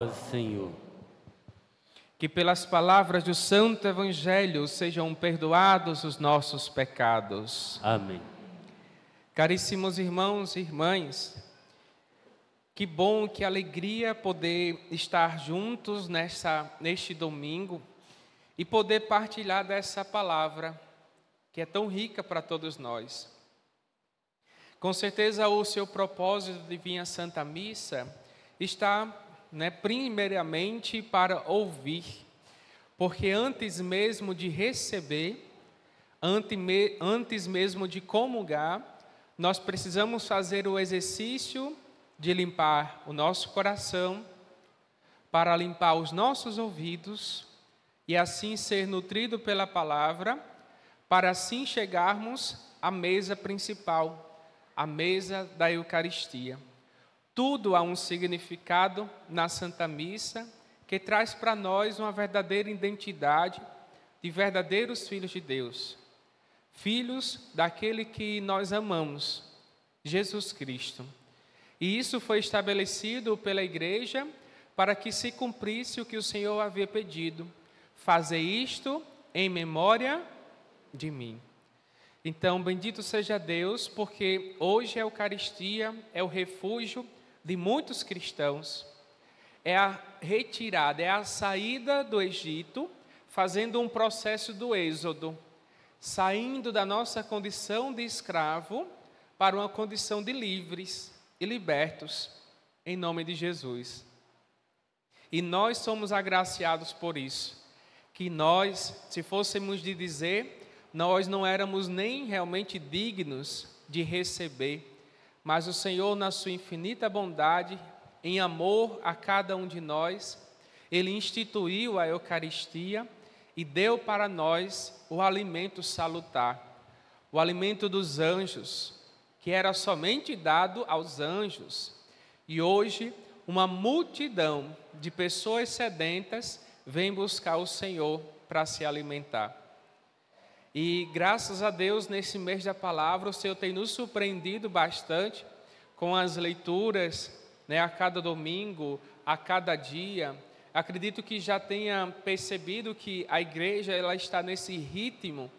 Senhor. Que pelas palavras do Santo Evangelho sejam perdoados os nossos pecados. Amém. Caríssimos irmãos e irmãs, que bom, que alegria poder estar juntos neste domingo e poder partilhar dessa palavra que é tão rica para todos nós. Com certeza o seu propósito de vir à Santa Missa está primeiramente para ouvir, porque antes mesmo de receber, antes mesmo de comungar, nós precisamos fazer o exercício de limpar o nosso coração, para limpar os nossos ouvidos e assim ser nutrido pela palavra, para assim chegarmos à mesa principal, à mesa da Eucaristia. Tudo há um significado na Santa Missa que traz para nós uma verdadeira identidade de verdadeiros filhos de Deus. Filhos daquele que nós amamos, Jesus Cristo. E isso foi estabelecido pela Igreja para que se cumprisse o que o Senhor havia pedido. Fazer isto em memória de mim. Então, bendito seja Deus, porque hoje a Eucaristia é o refúgio de muitos cristãos, é a retirada, é a saída do Egito, fazendo um processo do êxodo, saindo da nossa condição de escravo para uma condição de livres e libertos, em nome de Jesus. E nós somos agraciados por isso, que nós, se fôssemos de dizer, nós não éramos nem realmente dignos de receber, mas o Senhor, na sua infinita bondade, em amor a cada um de nós, Ele instituiu a Eucaristia e deu para nós o alimento salutar, o alimento dos anjos, que era somente dado aos anjos. E hoje, uma multidão de pessoas sedentas vem buscar o Senhor para se alimentar. E graças a Deus, nesse mês da palavra, o Senhor tem nos surpreendido bastante com as leituras, a cada domingo, a cada dia. Acredito que já tenha percebido que a igreja ela está nesse ritmo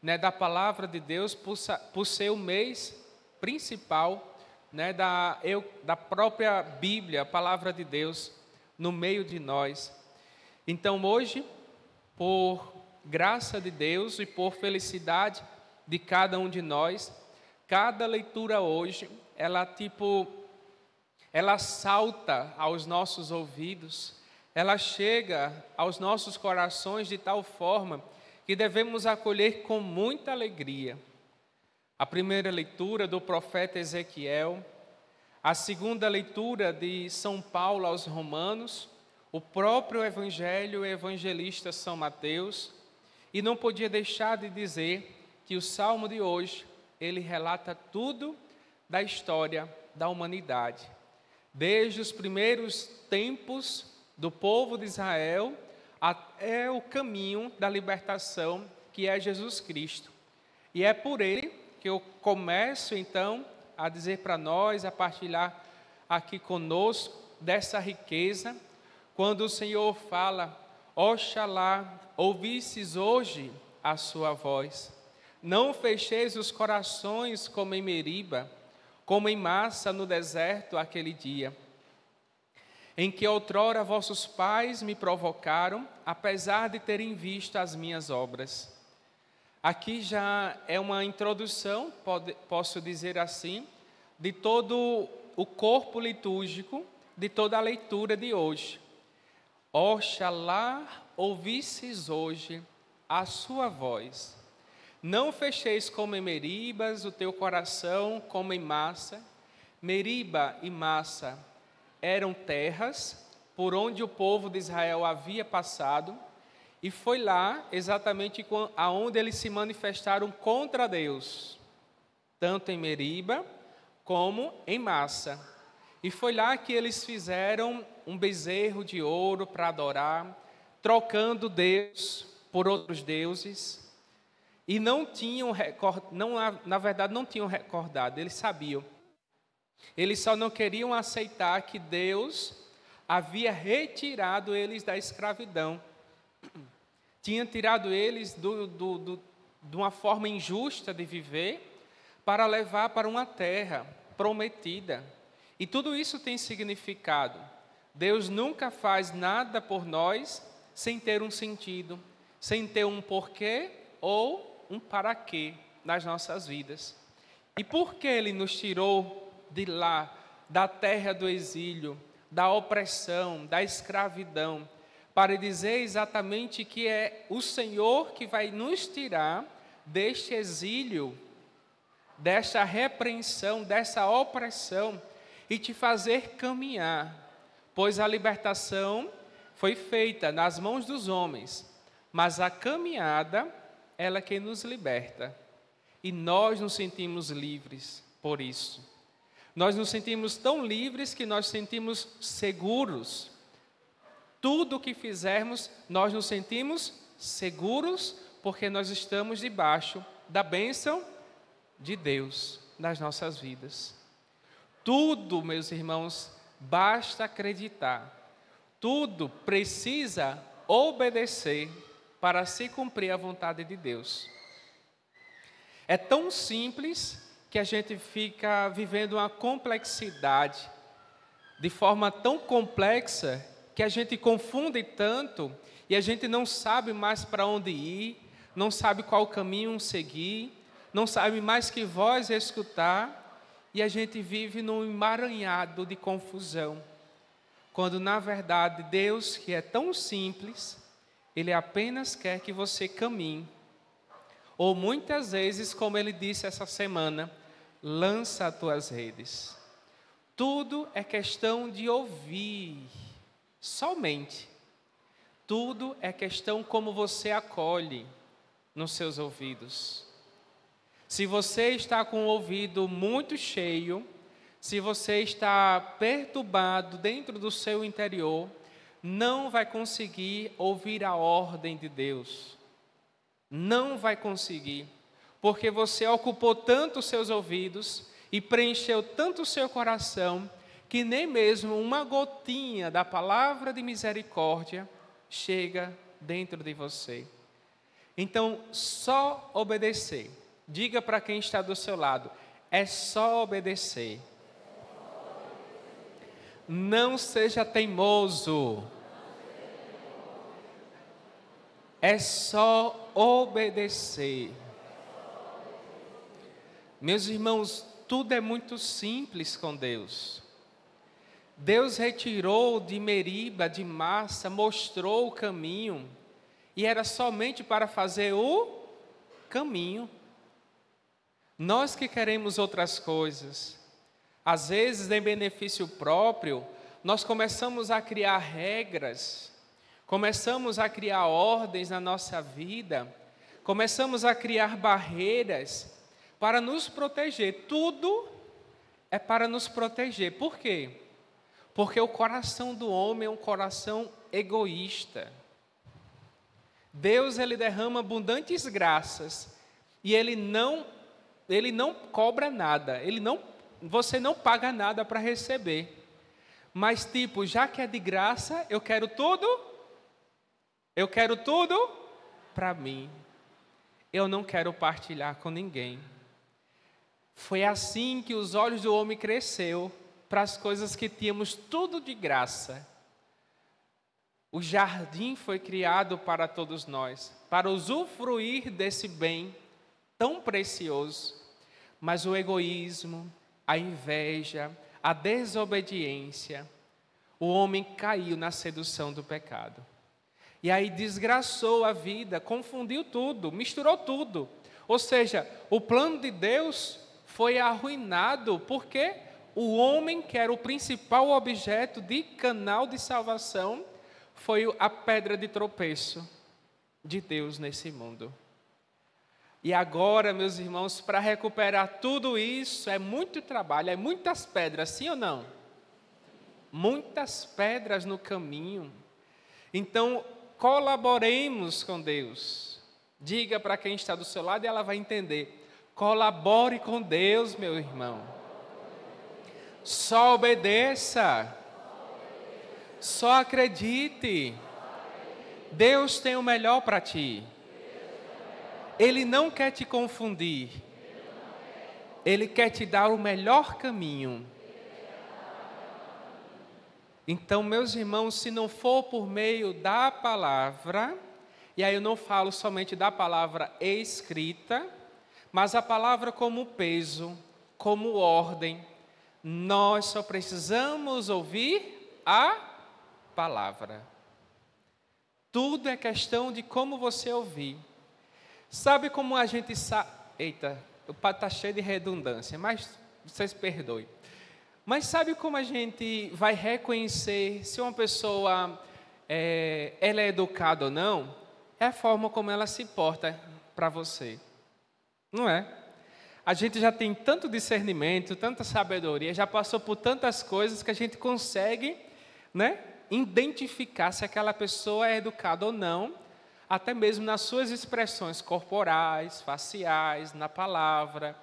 da palavra de Deus por ser o mês principal da própria Bíblia, a palavra de Deus, no meio de nós. Então hoje, por graça de Deus e por felicidade de cada um de nós, cada leitura hoje, ela salta aos nossos ouvidos, ela chega aos nossos corações de tal forma que devemos acolher com muita alegria. A primeira leitura do profeta Ezequiel, a segunda leitura de São Paulo aos Romanos, o próprio Evangelho, o evangelista São Mateus. E não podia deixar de dizer que o Salmo de hoje, ele relata tudo da história da humanidade. Desde os primeiros tempos do povo de Israel até o caminho da libertação, que é Jesus Cristo. E é por ele que eu começo, então, a dizer para nós, a partilhar aqui conosco dessa riqueza, quando o Senhor fala: Oxalá ouvisses hoje a sua voz, não fecheis os corações como em Meriba, como em Massa no deserto aquele dia, em que outrora vossos pais me provocaram, apesar de terem visto as minhas obras. Aqui já é uma introdução, posso dizer assim, de todo o corpo litúrgico, de toda a leitura de hoje. Oxalá ouvisses hoje a sua voz. Não fecheis como em Meribas o teu coração, como em Massa. Meriba e Massa eram terras por onde o povo de Israel havia passado, e foi lá exatamente aonde eles se manifestaram contra Deus, tanto em Meriba como em Massa. E foi lá que eles fizeram um bezerro de ouro para adorar, trocando Deus por outros deuses. E não tinham recordado, eles sabiam. Eles só não queriam aceitar que Deus havia retirado eles da escravidão. Tinha tirado eles de uma forma injusta de viver para levar para uma terra prometida. E tudo isso tem significado. Deus nunca faz nada por nós sem ter um sentido, sem ter um porquê ou um para quê nas nossas vidas. E por que Ele nos tirou de lá, da terra do exílio, da opressão, da escravidão, para dizer exatamente que é o Senhor que vai nos tirar deste exílio, desta repreensão, dessa opressão, e te fazer caminhar, pois a libertação foi feita nas mãos dos homens, mas a caminhada, ela é que nos liberta. E nós nos sentimos livres por isso. Nós nos sentimos tão livres que nós sentimos seguros. Tudo o que fizermos, nós nos sentimos seguros, porque nós estamos debaixo da bênção de Deus nas nossas vidas. Tudo, meus irmãos, basta acreditar. Tudo precisa obedecer para se cumprir a vontade de Deus. É tão simples que a gente fica vivendo uma complexidade, de forma tão complexa, que a gente confunde tanto e a gente não sabe mais para onde ir, não sabe qual caminho seguir, não sabe mais que voz escutar, e a gente vive num emaranhado de confusão. Quando, na verdade, Deus, que é tão simples, Ele apenas quer que você caminhe. Ou muitas vezes, como Ele disse essa semana, lança as tuas redes. Tudo é questão de ouvir, somente. Tudo é questão como você acolhe nos seus ouvidos. Se você está com o ouvido muito cheio, se você está perturbado dentro do seu interior, não vai conseguir ouvir a ordem de Deus. Não vai conseguir, porque você ocupou tanto os seus ouvidos e preencheu tanto o seu coração, que nem mesmo uma gotinha da palavra de misericórdia chega dentro de você. Então, só obedecer. Diga para quem está do seu lado, é só obedecer. Não seja teimoso. É só obedecer. Meus irmãos, tudo é muito simples com Deus. Deus retirou de Meriba, de Massa, mostrou o caminho, e era somente para fazer o caminho. Nós que queremos outras coisas, às vezes em benefício próprio, nós começamos a criar regras, começamos a criar ordens na nossa vida, começamos a criar barreiras para nos proteger. Tudo é para nos proteger. Por quê? Porque o coração do homem é um coração egoísta. Deus, Ele derrama abundantes graças e Ele não cobra nada, você não paga nada para receber. Mas tipo, já que é de graça, eu quero tudo para mim. Eu não quero partilhar com ninguém. Foi assim que os olhos do homem cresceu para as coisas que tínhamos tudo de graça. O jardim foi criado para todos nós, para usufruir desse bem tão precioso. Mas o egoísmo, a inveja, a desobediência, o homem caiu na sedução do pecado. E aí desgraçou a vida, confundiu tudo, misturou tudo. Ou seja, o plano de Deus foi arruinado, porque o homem, que era o principal objeto de canal de salvação, foi a pedra de tropeço de Deus nesse mundo. E agora, meus irmãos, para recuperar tudo isso, é muito trabalho, é muitas pedras, sim ou não? Muitas pedras no caminho. Então, colaboremos com Deus. Diga para quem está do seu lado e ela vai entender. Colabore com Deus, meu irmão. Só obedeça. Só acredite. Deus tem o melhor para ti. Ele não quer te confundir. Ele quer te dar o melhor caminho. Então, meus irmãos, se não for por meio da palavra, e aí eu não falo somente da palavra escrita, mas a palavra como peso, como ordem, nós só precisamos ouvir a palavra. Tudo é questão de como você ouvir. Sabe como a gente sabe... Eita, o pato está cheio de redundância, mas vocês perdoem. Mas sabe como a gente vai reconhecer se uma pessoa ela é educada ou não? É a forma como ela se porta para você. Não é? A gente já tem tanto discernimento, tanta sabedoria, já passou por tantas coisas que a gente consegue, né, identificar se aquela pessoa é educada ou não, até mesmo nas suas expressões corporais, faciais, na palavra.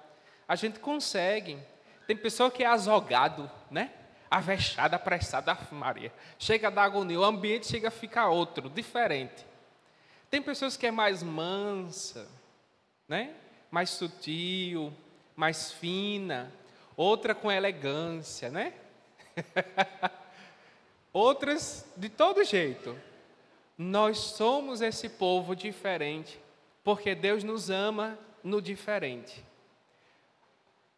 A gente consegue. Tem pessoa que é azogado, né? Avexada, apressada, Maria. Chega a dar agonia, o ambiente chega a ficar outro, diferente. Tem pessoas que é mais mansa, né? Mais sutil, mais fina. Outra com elegância, né? Outras de todo jeito. Nós somos esse povo diferente, porque Deus nos ama no diferente.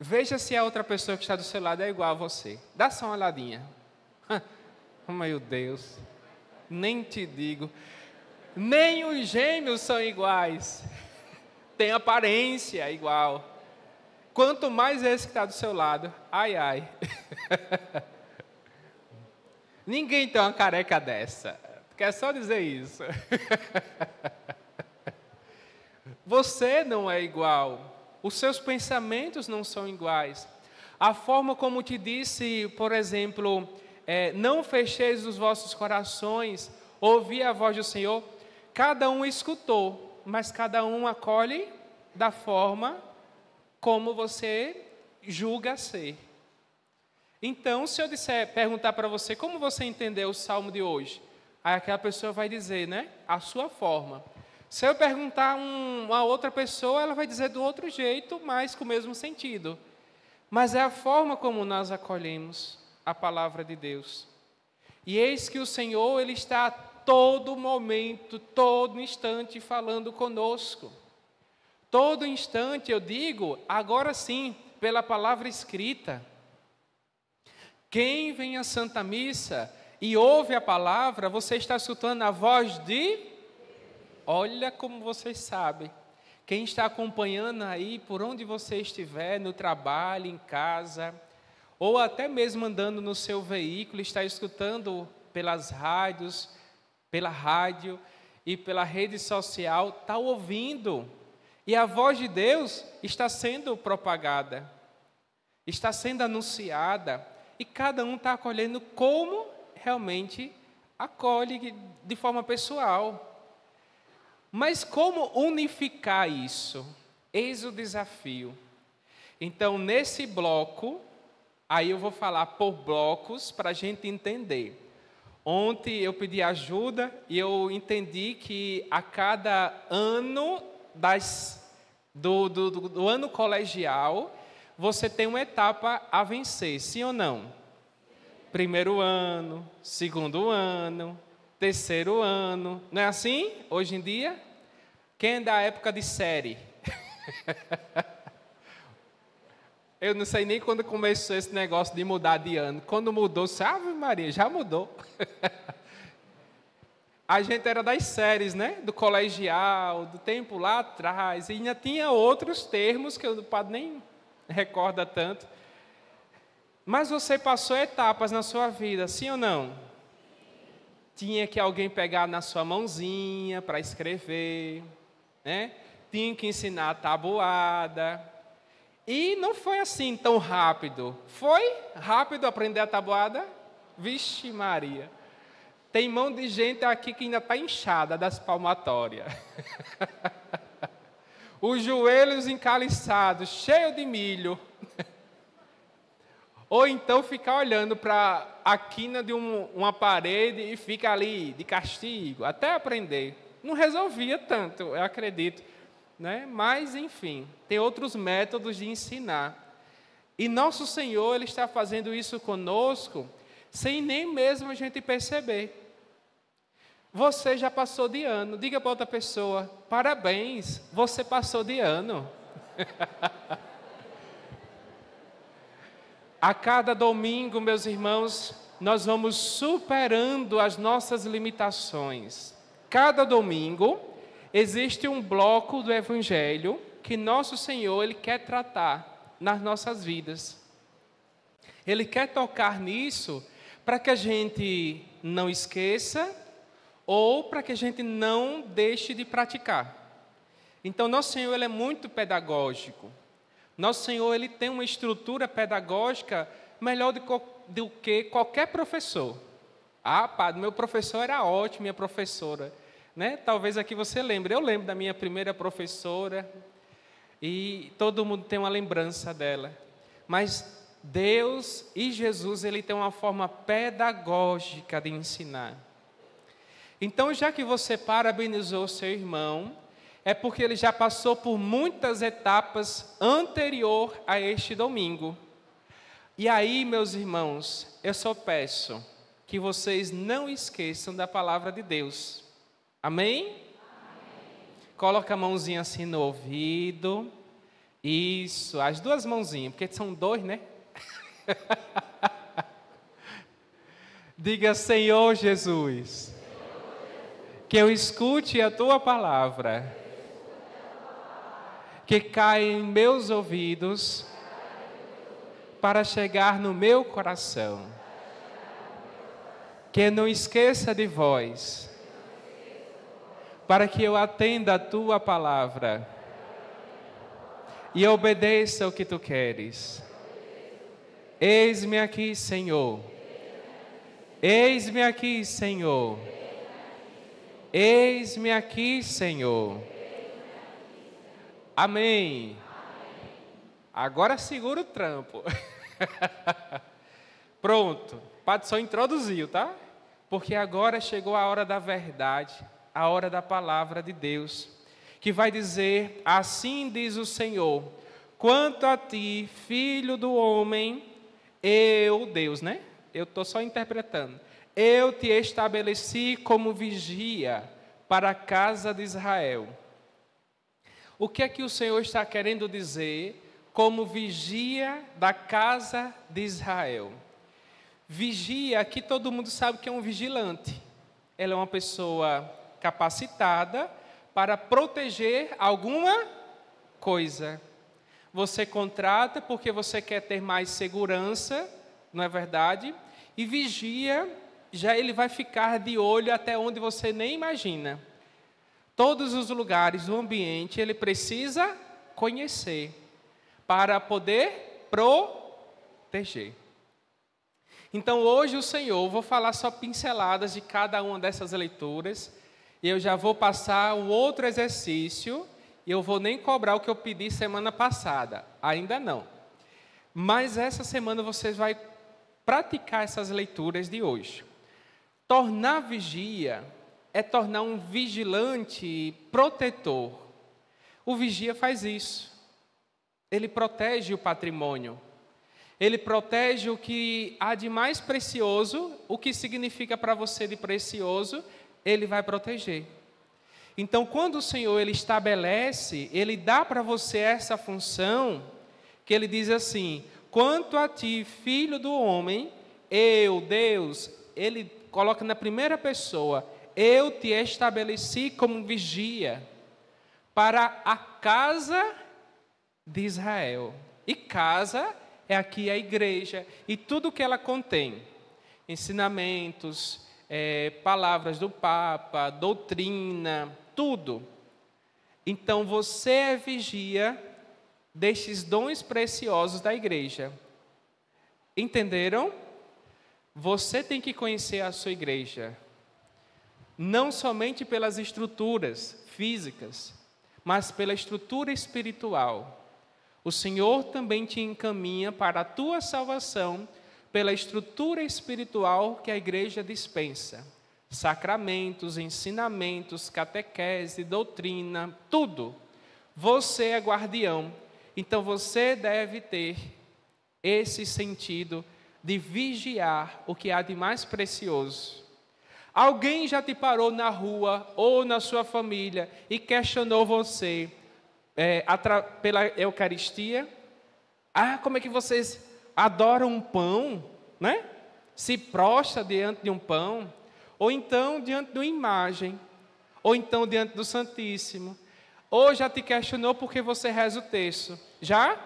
Veja se a outra pessoa que está do seu lado é igual a você. Dá só uma olhadinha. Oh, meu Deus. Nem te digo. Nem os gêmeos são iguais. Tem aparência igual. Quanto mais esse que está do seu lado. Ai, ai. Ninguém tem uma careca dessa. Quer só dizer isso. Você não é igual. Os seus pensamentos não são iguais. A forma como te disse, por exemplo, não fecheis os vossos corações, ouvi a voz do Senhor. Cada um escutou, mas cada um acolhe da forma como você julga ser. Então, se eu perguntar para você, como você entendeu o salmo de hoje? Aí aquela pessoa vai dizer, né? A sua forma. Se eu perguntar uma outra pessoa, ela vai dizer do outro jeito, mas com o mesmo sentido. Mas é a forma como nós acolhemos a palavra de Deus. E eis que o Senhor, Ele está a todo momento, todo instante falando conosco. Todo instante, eu digo, agora sim, pela palavra escrita. Quem vem à Santa Missa e ouve a palavra, você está escutando a voz de... Olha como vocês sabem. Quem está acompanhando aí, por onde você estiver, no trabalho, em casa, ou até mesmo andando no seu veículo, está escutando pelas rádios, pela rádio e pela rede social, está ouvindo. E a voz de Deus está sendo propagada, está sendo anunciada, e cada um está acolhendo como realmente acolhe de forma pessoal. Mas como unificar isso? Eis o desafio. Então, nesse bloco, aí eu vou falar por blocos para a gente entender. Ontem eu pedi ajuda e eu entendi que a cada ano do ano colegial, você tem uma etapa a vencer, sim ou não? Primeiro ano, segundo ano, terceiro ano, não é assim hoje em dia? Quem é da época de série? Eu não sei nem quando começou esse negócio de mudar de ano. Quando mudou, Ave Maria, já mudou. A gente era das séries, né? Do colegial, do tempo lá atrás. E ainda tinha outros termos que o padre nem recorda tanto. Mas você passou etapas na sua vida, sim ou não? Tinha que alguém pegar na sua mãozinha para escrever, né? Tinha que ensinar a tabuada. E não foi assim tão rápido. Foi rápido aprender a tabuada? Vixe Maria. Tem mão de gente aqui que ainda está inchada das palmatórias. Os joelhos encaliçados, cheios de milho. Ou então ficar olhando para a quina de uma parede e fica ali de castigo, até aprender. Não resolvia tanto, eu acredito, né? Mas, enfim, tem outros métodos de ensinar. E nosso Senhor, Ele está fazendo isso conosco, sem nem mesmo a gente perceber. Você já passou de ano. Diga para outra pessoa, parabéns, você passou de ano. A cada domingo, meus irmãos, nós vamos superando as nossas limitações. Cada domingo, existe um bloco do Evangelho que nosso Senhor, Ele quer tratar nas nossas vidas. Ele quer tocar nisso para que a gente não esqueça ou para que a gente não deixe de praticar. Então, nosso Senhor, Ele é muito pedagógico. Nosso Senhor, Ele tem uma estrutura pedagógica melhor do que qualquer professor. Ah, padre, meu professor era ótimo, minha professora. Né? Talvez aqui você lembre. Eu lembro da minha primeira professora e todo mundo tem uma lembrança dela. Mas Deus e Jesus, Ele tem uma forma pedagógica de ensinar. Então, já que você parabenizou seu irmão, é porque ele já passou por muitas etapas anterior a este domingo. E aí, meus irmãos, eu só peço que vocês não esqueçam da palavra de Deus. Amém? Amém. Coloca a mãozinha assim no ouvido. Isso, as duas mãozinhas, porque são dois, né? Diga, Senhor Jesus, que eu escute a Tua palavra, que caia em meus ouvidos, para chegar no meu coração. Que eu não esqueça de vós, para que eu atenda a Tua palavra e obedeça o que Tu queres. Eis-me aqui, Senhor. Eis-me aqui, Senhor. Eis-me aqui, Senhor. Amém. Agora segura o trampo. Pronto. O padre só introduziu, tá? Porque agora chegou a hora da verdade, a hora da palavra de Deus, que vai dizer, assim diz o Senhor, quanto a ti, filho do homem, eu, Deus, né? Eu estou só interpretando. Eu te estabeleci como vigia para a casa de Israel. O que é que o Senhor está querendo dizer como vigia da casa de Israel? Vigia, aqui todo mundo sabe que é um vigilante. Ela é uma pessoa capacitada para proteger alguma coisa. Você contrata porque você quer ter mais segurança, não é verdade? E vigia, já ele vai ficar de olho até onde você nem imagina. Todos os lugares do ambiente ele precisa conhecer para poder proteger. Então hoje o Senhor, vou falar só pinceladas de cada uma dessas leituras, e eu já vou passar o outro exercício, e eu vou nem cobrar o que eu pedi semana passada, ainda não. Mas essa semana vocês vão praticar essas leituras de hoje. Tornar vigia é tornar um vigilante protetor. O vigia faz isso. Ele protege o patrimônio. Ele protege o que há de mais precioso, o que significa para você de precioso, ele vai proteger. Então, quando o Senhor ele estabelece, ele dá para você essa função, que ele diz assim, quanto a ti, filho do homem, eu, Deus, ele coloca na primeira pessoa, eu te estabeleci como vigia para a casa de Israel. E casa é aqui a igreja e tudo que ela contém. Ensinamentos, palavras do Papa, doutrina, tudo. Então você é vigia destes dons preciosos da igreja. Entenderam? Você tem que conhecer a sua igreja. Não somente pelas estruturas físicas, mas pela estrutura espiritual. O Senhor também te encaminha para a tua salvação pela estrutura espiritual que a igreja dispensa. Sacramentos, ensinamentos, catequese, doutrina, tudo. Você é guardião, então você deve ter esse sentido de vigiar o que há de mais precioso. Alguém já te parou na rua ou na sua família e questionou você pela Eucaristia? Como é que vocês adoram um pão, né? Se prostra diante de um pão, ou então diante de uma imagem, ou então diante do Santíssimo. Ou já te questionou porque você reza o terço? Já?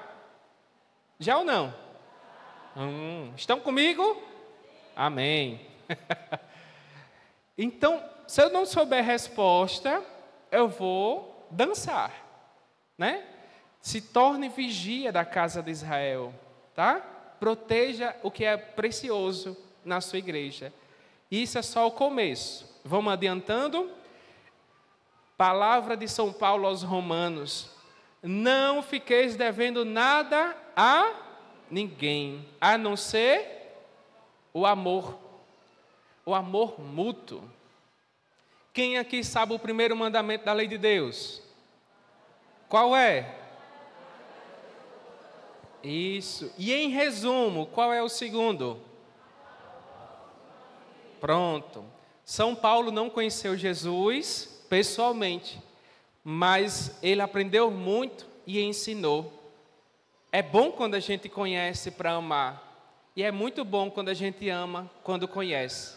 Já ou não? Estão comigo? Amém. Então, se eu não souber a resposta, eu vou dançar, né? Se torne vigia da casa de Israel, tá? Proteja o que é precioso na sua igreja. Isso é só o começo. Vamos adiantando. Palavra de São Paulo aos Romanos: não fiqueis devendo nada a ninguém, a não ser o amor mútuo. Quem aqui sabe o primeiro mandamento da lei de Deus? Qual é? Isso. E em resumo, qual é o segundo? Pronto. São Paulo não conheceu Jesus pessoalmente, mas ele aprendeu muito e ensinou. É bom quando a gente conhece para amar, e é muito bom quando a gente ama quando conhece.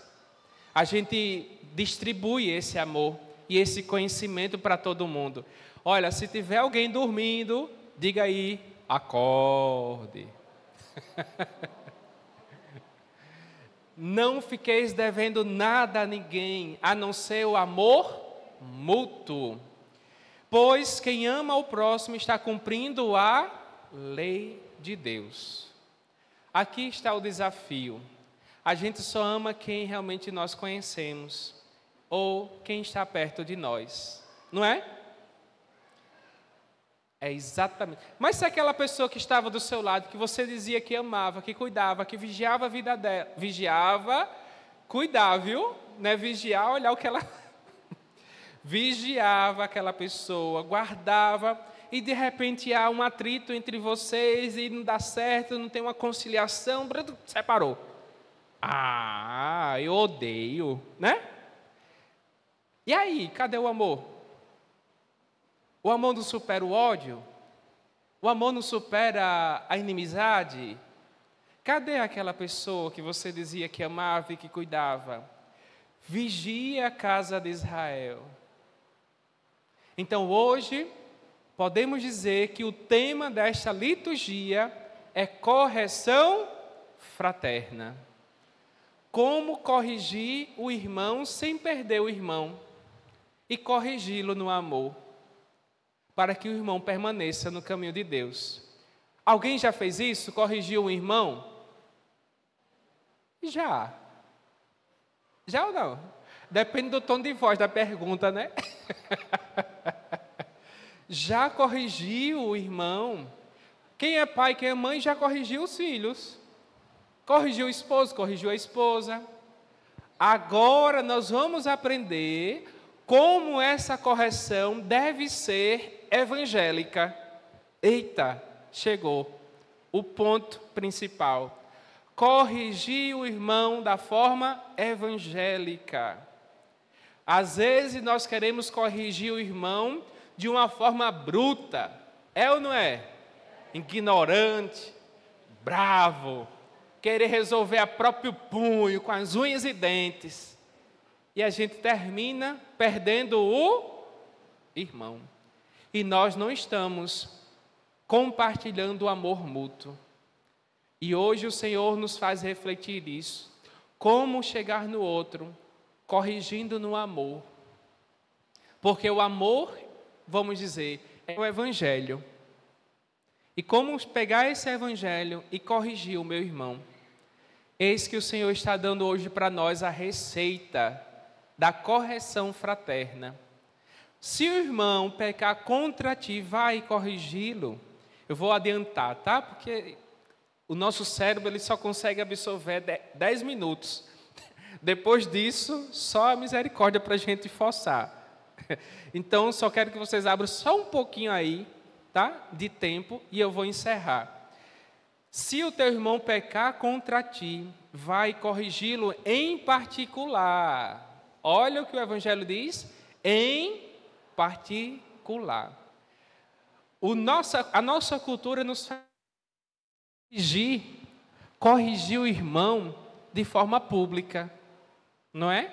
A gente distribui esse amor e esse conhecimento para todo mundo. Olha, se tiver alguém dormindo, diga aí: acorde. Não fiqueis devendo nada a ninguém, a não ser o amor mútuo. Pois quem ama o próximo está cumprindo a lei de Deus. Aqui está o desafio. A gente só ama quem realmente nós conhecemos, ou quem está perto de nós, não é? É exatamente. Mas se aquela pessoa que estava do seu lado, que você dizia que amava, que cuidava, que vigiava a vida dela, cuidar, viu? Não é vigiar, olhar o que ela... Vigiava aquela pessoa, guardava, e de repente há um atrito entre vocês, e não dá certo, não tem uma conciliação, separou. Eu odeio, né? E aí, cadê o amor? O amor não supera o ódio? O amor não supera a inimizade? Cadê aquela pessoa que você dizia que amava e que cuidava? Vigia a casa de Israel. Então hoje, podemos dizer que o tema desta liturgia é correção fraterna. Como corrigir o irmão sem perder o irmão e corrigi-lo no amor, para que o irmão permaneça no caminho de Deus. Alguém já fez isso? Corrigiu um irmão? Já. Já ou não? Depende do tom de voz da pergunta, né? Já corrigiu o irmão? Quem é pai, quem é mãe, já corrigiu os filhos. Corrigiu o esposo, corrigiu a esposa. Agora nós vamos aprender como essa correção deve ser evangélica. Eita, chegou o ponto principal. Corrigir o irmão da forma evangélica. Às vezes nós queremos corrigir o irmão de uma forma bruta. É ou não é? Ignorante, bravo, querer resolver a próprio punho, com as unhas e dentes. E a gente termina perdendo o irmão. E nós não estamos compartilhando o amor mútuo. E hoje o Senhor nos faz refletir isso. Como chegar no outro, corrigindo no amor. Porque o amor, vamos dizer, é o Evangelho. E como pegar esse Evangelho e corrigir o meu irmão? Eis que o Senhor está dando hoje para nós a receita da correção fraterna. Se o irmão pecar contra ti, vai corrigi-lo. Eu vou adiantar, tá? Porque o nosso cérebro ele só consegue absorver 10 minutos. Depois disso, só a misericórdia para a gente forçar. Então, só quero que vocês abram só um pouquinho aí, tá? De tempo, e eu vou encerrar. Se o teu irmão pecar contra ti, vai corrigi-lo em particular. Olha o que o Evangelho diz, em particular. A nossa cultura nos faz corrigir o irmão de forma pública, não é?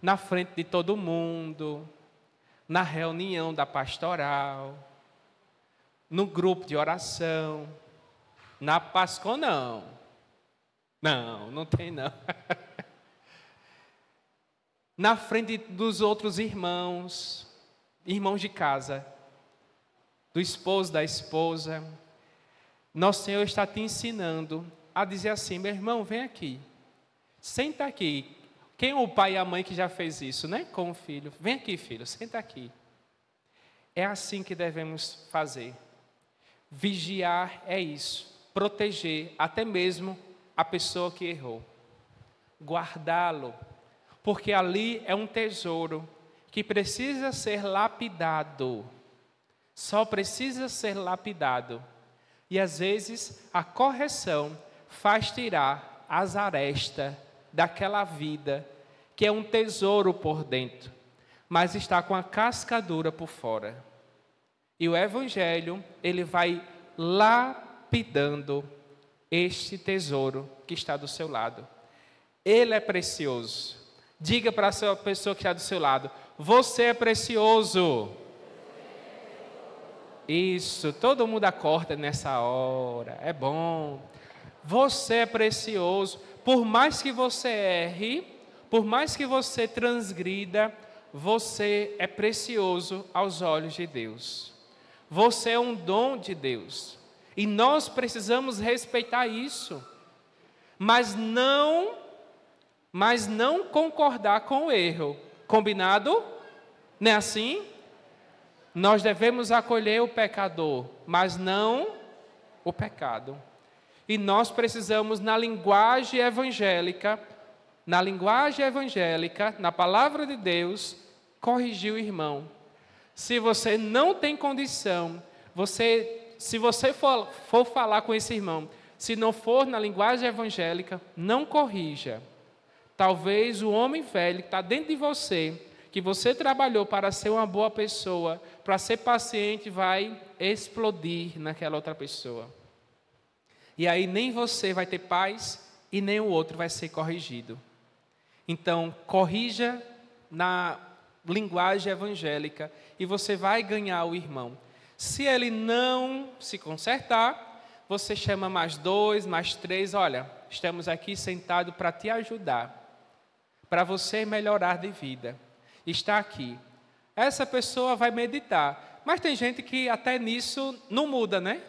Na frente de todo mundo, na reunião da pastoral, no grupo de oração, na Páscoa não. Não tem não. Na frente dos outros irmãos de casa, do esposo, da esposa. Nosso Senhor está te ensinando a dizer assim: meu irmão, vem aqui, senta aqui. Quem é o pai e a mãe que já fez isso, né? Com o filho. Vem aqui, filho, senta aqui. É assim que devemos fazer. Vigiar é isso. Proteger até mesmo a pessoa que errou. Guardá-lo. Porque ali é um tesouro que precisa ser lapidado. Só precisa ser lapidado. E às vezes a correção faz tirar as arestas daquela vida que é um tesouro por dentro, mas está com a casca dura por fora. E o Evangelho, ele vai lapidando este tesouro que está do seu lado. Ele é precioso. Diga para a pessoa que está do seu lado: você é precioso. Isso, todo mundo acorda nessa hora, é bom. Você é precioso. Por mais que você erre, por mais que você transgrida, você é precioso aos olhos de Deus. Você é um dom de Deus. E nós precisamos respeitar isso. Mas não concordar com o erro. Combinado? Não é assim? Nós devemos acolher o pecador, mas não o pecado. E nós precisamos, na linguagem evangélica, na palavra de Deus, corrigir o irmão. Se você não tem condição, se você for falar com esse irmão, se não for na linguagem evangélica, não corrija. Talvez o homem velho que está dentro de você, que você trabalhou para ser uma boa pessoa, para ser paciente, vai explodir naquela outra pessoa. E aí nem você vai ter paz e nem o outro vai ser corrigido. Então, corrija na linguagem evangélica e você vai ganhar o irmão. Se ele não se consertar, você chama mais 2, mais 3. Olha, estamos aqui sentados para te ajudar, para você melhorar de vida. Está aqui. Essa pessoa vai meditar. Mas tem gente que até nisso não muda, né?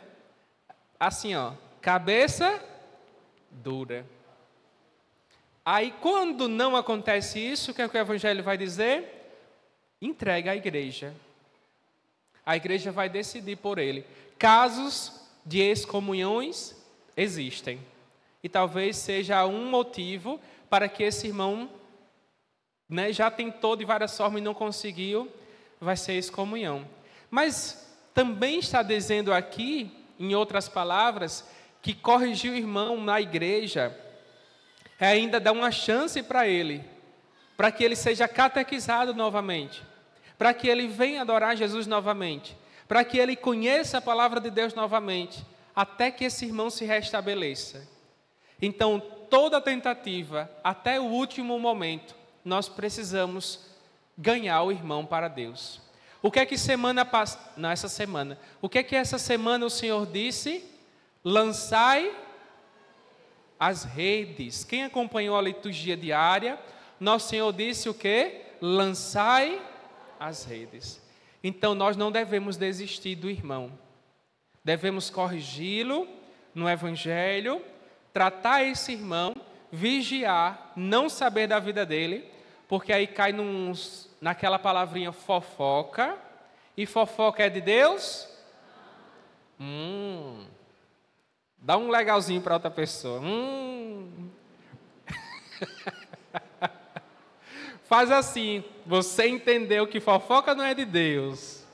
Assim, ó, cabeça dura. Aí, quando não acontece isso, o que é que o Evangelho vai dizer? Entrega à igreja. A igreja vai decidir por ele. Casos de excomunhões existem. E talvez seja um motivo para que esse irmão, já tentou de várias formas e não conseguiu, vai ser excomunhão. Mas também está dizendo aqui, em outras palavras, que corrigir o irmão na igreja é ainda dar uma chance para ele, para que ele seja catequizado novamente, para que ele venha adorar Jesus novamente, para que ele conheça a palavra de Deus novamente, até que esse irmão se restabeleça. Então, toda tentativa, até o último momento, nós precisamos ganhar o irmão para Deus. O que é que o que é que essa semana o Senhor disse? Lançai as redes. Quem acompanhou a liturgia diária, nosso Senhor disse o quê? Lançai as redes. Então nós não devemos desistir do irmão. Devemos corrigi-lo no Evangelho, tratar esse irmão, vigiar, não saber da vida dele, porque aí cai naquela palavrinha fofoca. E fofoca é de Deus? Dá um legalzinho para outra pessoa. Faz assim, você entendeu que fofoca não é de Deus.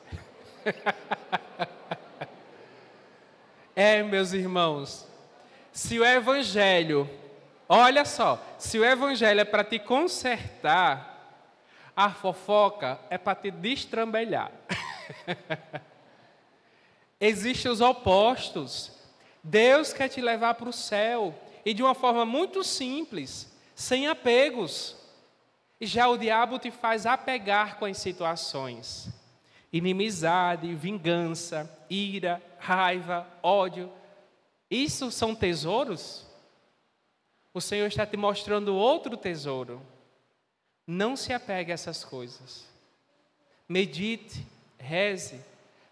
Meus irmãos, se o evangelho, olha só, se o evangelho é para te consertar, a fofoca é para te destrambelhar. Existem os opostos. Deus quer te levar para o céu, e de uma forma muito simples, sem apegos. E já o diabo te faz apegar com as situações. Inimizade, vingança, ira, raiva, ódio. Isso são tesouros? O Senhor está te mostrando outro tesouro. Não se apegue a essas coisas. Medite, reze.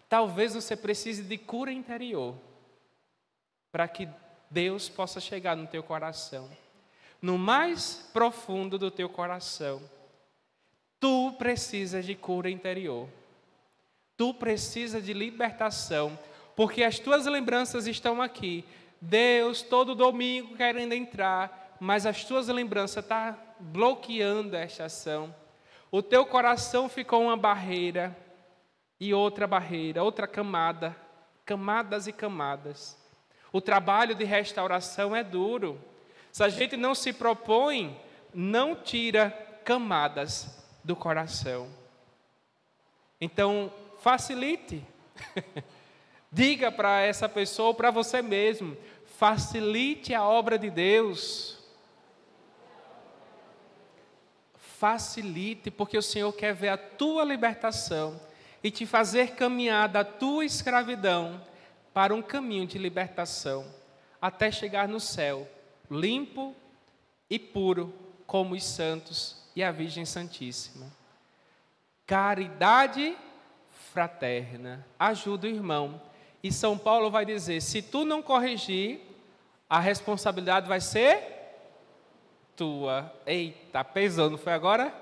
Talvez você precise de cura interior, para que Deus possa chegar no teu coração. No mais profundo do teu coração, tu precisas de cura interior. Tu precisas de libertação, porque as tuas lembranças estão aqui. Deus, todo domingo querendo entrar, mas as tuas lembranças estão bloqueando esta ação. O teu coração ficou uma barreira, e outra barreira, outra camada, camadas e camadas. O trabalho de restauração é duro. Se a gente não se propõe, não tira camadas do coração. Então, facilite. Diga para essa pessoa, para você mesmo, facilite a obra de Deus. Facilite, porque o Senhor quer ver a tua libertação e te fazer caminhar da tua escravidão para um caminho de libertação, até chegar no céu, limpo e puro, como os santos e a Virgem Santíssima. Caridade fraterna, ajuda o irmão. E São Paulo vai dizer, se tu não corrigir, a responsabilidade vai ser tua. Eita, pesou, não foi agora?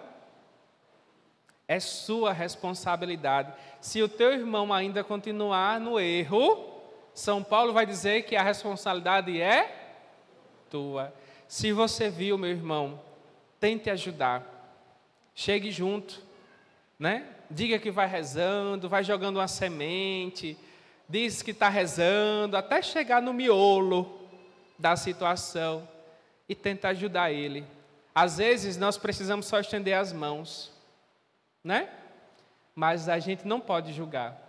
É sua responsabilidade. Se o teu irmão ainda continuar no erro, São Paulo vai dizer que a responsabilidade é tua. Se você viu, meu irmão, tente ajudar. Chegue junto, né? Diga que vai rezando, vai jogando uma semente, diz que está rezando, até chegar no miolo da situação e tenta ajudar ele. Às vezes nós precisamos só estender as mãos, né? Mas a gente não pode julgar,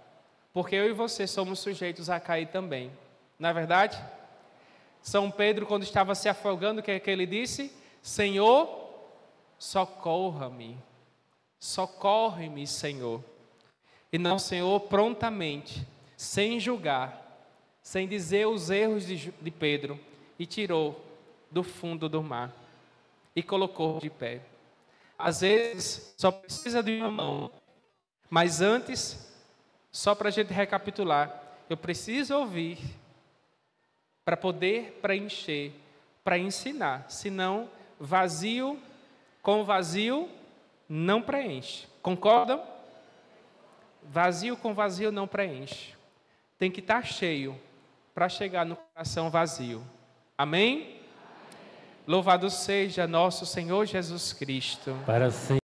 porque eu e você somos sujeitos a cair também, não é verdade? São Pedro, quando estava se afogando, o que é que ele disse? Senhor, socorra-me, socorre-me, Senhor. E não, Senhor, prontamente, sem julgar, sem dizer os erros de Pedro, e tirou do fundo do mar e colocou de pé. Às vezes, só precisa de uma mão. Mas antes, só para a gente recapitular, eu preciso ouvir para poder preencher, para ensinar. Senão, vazio com vazio não preenche. Concordam? Vazio com vazio não preenche. Tem que estar cheio para chegar no coração vazio. Amém? Louvado seja nosso Senhor Jesus Cristo. Para sempre.